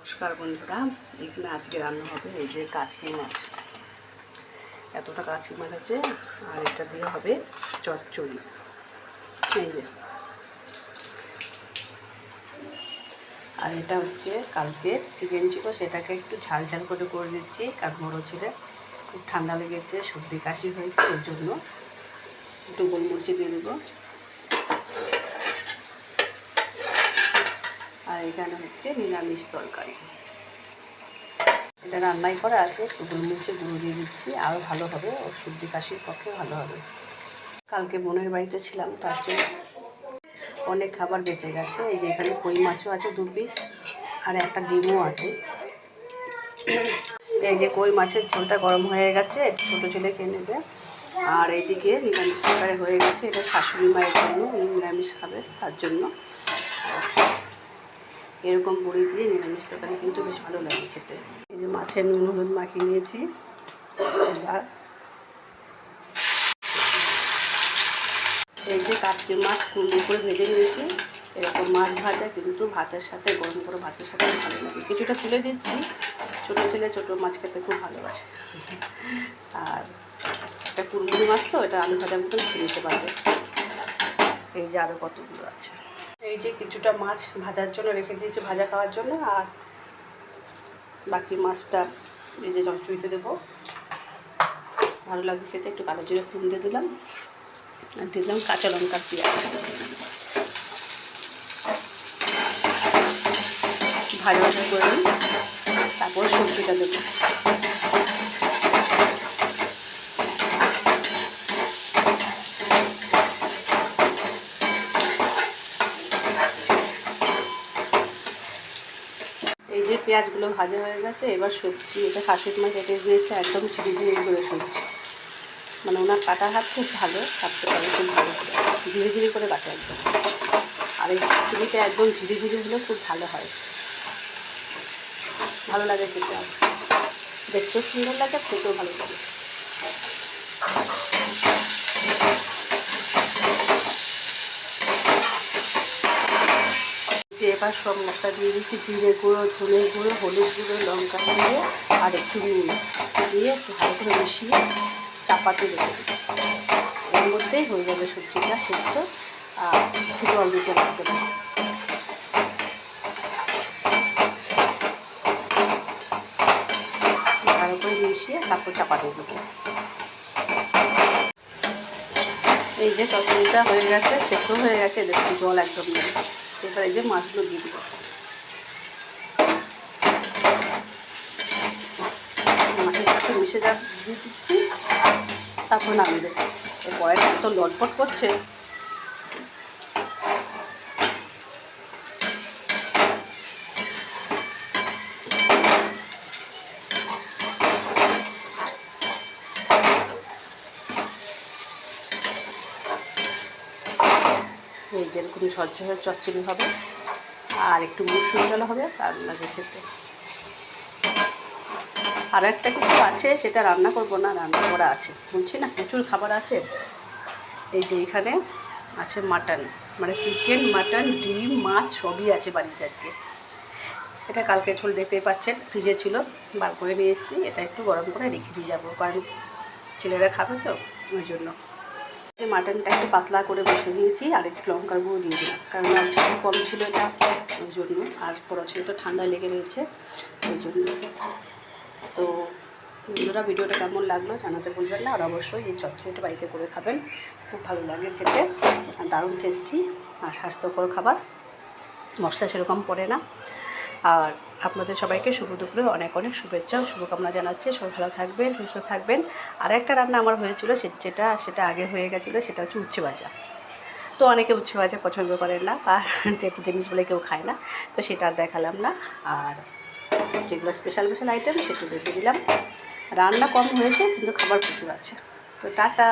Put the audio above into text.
নমস্কার বন্ধুরা, এখানে আজকে রান্না হবে এই যে কাচকি মাছ। এতটা কাচকি মাছ আছে, আর এটা দিয়ে হবে চচ্চড়ি। এই যে, আর এটা হচ্ছে কালকে চিকেন ছিল, সেটাকে একটু ঝাল ঝাল করে দিচ্ছি, কারণ বড়ো ছেলে খুব ঠান্ডা লেগেছে, সর্দি কাশি হয়েছে, ওই জন্য একটু গোলমরিচ দিয়ে দেবো। আর এখানে হচ্ছে নিরামিষ তরকারি, এটা রান্নাই করা আছে, একটু গোলমরিচের গুঁড়ো দিয়ে দিচ্ছি, আরও ভালো হবে, ও সর্দি কাশির পক্ষে ভালো হবে। কালকে বোনের বাড়িতে ছিলাম, তার জন্য অনেক খাবার বেঁচে গেছে। এই যে এখানে কই মাছও আছে 2 পিস, আর একটা ডিমও আছে। এই যে কই মাছের ঝোলটা গরম হয়ে গেছে, ছোটো ছেলে খেয়ে নেবে। আর এইদিকে নিরামিষ তরকারি হয়ে গেছে, এটা শাশুড়ি মায়ের জন্য, নিরামিষ খাবে তার জন্য। এরকম বড়ি দিয়ে নিরামিষ তরকারি কিন্তু বেশ ভালো লাগে খেতে। এই যে মাছের নুন হলুদ মাখিয়ে নিয়েছি। এবার এই যে কাচকি মাছ কুমড়ো করে ভেজে নিয়েছি। এরকম মাছ ভাজা কিন্তু ভাতের সাথে, গরম করে ভাতের সাথে ভালো লাগে। কিছুটা তুলে দিচ্ছি, ছোটো ছেলে ছোটো মাছ খেতে খুব ভালোবাসে। আর একটা কুমড়ো মাছ তো, এটা আলু ভাজার মতন খেয়ে নিতে পারবে। এই যে আরও কতগুলো আছে। এই যে কিছুটা মাছ ভাজার জন্য রেখে দিয়েছি, ভাজা খাওয়ার জন্য। আর বাকি মাছটা এই যে চচ্চড়িতে দেবো, ভালো লাগে খেতে। একটু কালো জিরে ফোড়ন দিয়ে দিলাম, আর দিলাম কাঁচা লঙ্কা পেঁয়াজ। ভাজা ভাজা করে নিই, তারপর সবজিটা দেবো। এই যে পেঁয়াজগুলো ভাজা হয়ে গেছে, এবার সবজি, এটা শাশুড়ি মা কেটে দিয়েছে, একদম ঝিরিঝিরি করে সবজি। মানে ওনার কাটার হাত খুব ভালো, কাটতে পারে খুব ভালো করে, ধীরে ধীরে করে কাটে একদম। আর এই চুড়িটা একদম ঝিরিঝিরি হলে খুব ভালো হয়, ভালো লাগে খেতে। আর দেখতেও সুন্দর লাগে, খেতেও ভালো লাগে। যে এবার সব মশলা দিয়ে দিচ্ছি, জিরে গুঁড়ো, ধনে গুঁড়ো, হলুদ গুঁড়ো, লঙ্কা গুঁড়ো, আর একটু নুন দিয়ে একটু ভালো করে মিশিয়ে চাপাতে রেখে দিই। এর মধ্যেই হয়ে যাবে সবজিটা সেদ্ধ। আর একটু জল দিতে লাগবে না। ভালো করে মিশিয়ে তারপর চাপাতে দেবো। এই যে চচ্চড়িটা হয়ে গেছে, সেদ্ধ হয়ে গেছে, দেখুন জল একদম নেই। এবার এই যে মাছগুলো দিয়ে দেবো, মাছের সাথে মিশে যা দিয়ে দিচ্ছি, তারপর নামিয়ে দেবো। এই কড়াইটা তো লটপট করছে। এই যেরকম ঝরঝরে চচ্চড়ি হবে, আর একটু মুসুর ডাল হবে, তার লাগে খেতে। আরও একটা কিছু আছে, সেটা রান্না করবো না, রান্না করা আছে, বলছি না প্রচুর খাবার আছে। এই যে এখানে আছে মাটন, মানে চিকেন, মাটন, ডিম, মাছ সবই আছে বাড়িতে আজকে। এটা কালকে ঝোল দেখতেই পাচ্ছেন, ফ্রিজে ছিল, বার করে নিয়ে এসেছি। এটা একটু গরম করে রেখে দিয়ে যাবো, কারণ ছেলেরা খাবে তো, ওই জন্য। যে মাটনটা একটু পাতলা করে বসে দিয়েছি, আর একটু লঙ্কার গুঁড়ো দিয়ে দিলাম, কারণ ঝাল কম ছিল এটা, ওই জন্য। আর বড় ছেলে তো ঠান্ডা লেগে রয়েছে, ওই জন্য। তো বন্ধুরা, ভিডিওটা কেমন লাগলো জানাতে ভুলবেন না। আর অবশ্যই এই চচ্চড়িটা বাড়িতে করে খাবেন, খুব ভালো লাগে খেতে, আর দারুণ টেস্টি আর স্বাস্থ্যকর খাবার, মশলা সেরকম পড়ে না। আর আপনাদের সবাইকে শুভ দুপুরে অনেক অনেক শুভেচ্ছা ও শুভকামনা জানাচ্ছি। সবাই ভালো থাকবেন, সুস্থ থাকবেন। আর একটা রান্না আমার হয়েছিল, সেটা আগে হয়ে গেছিলো, সেটা হচ্ছে উচ্ছে ভাজা। তো অনেকে উচ্ছে ভাজা পছন্দ করেন না, আর তেতো জিনিস বলে কেউ খায় না, তো সেটা আর দেখালাম না। আর যেগুলো স্পেশাল আইটেম সেটা দেখিয়ে দিলাম। রান্না কম হয়েছে, কিন্তু খাবার প্রচুর আছে। তো টাটা।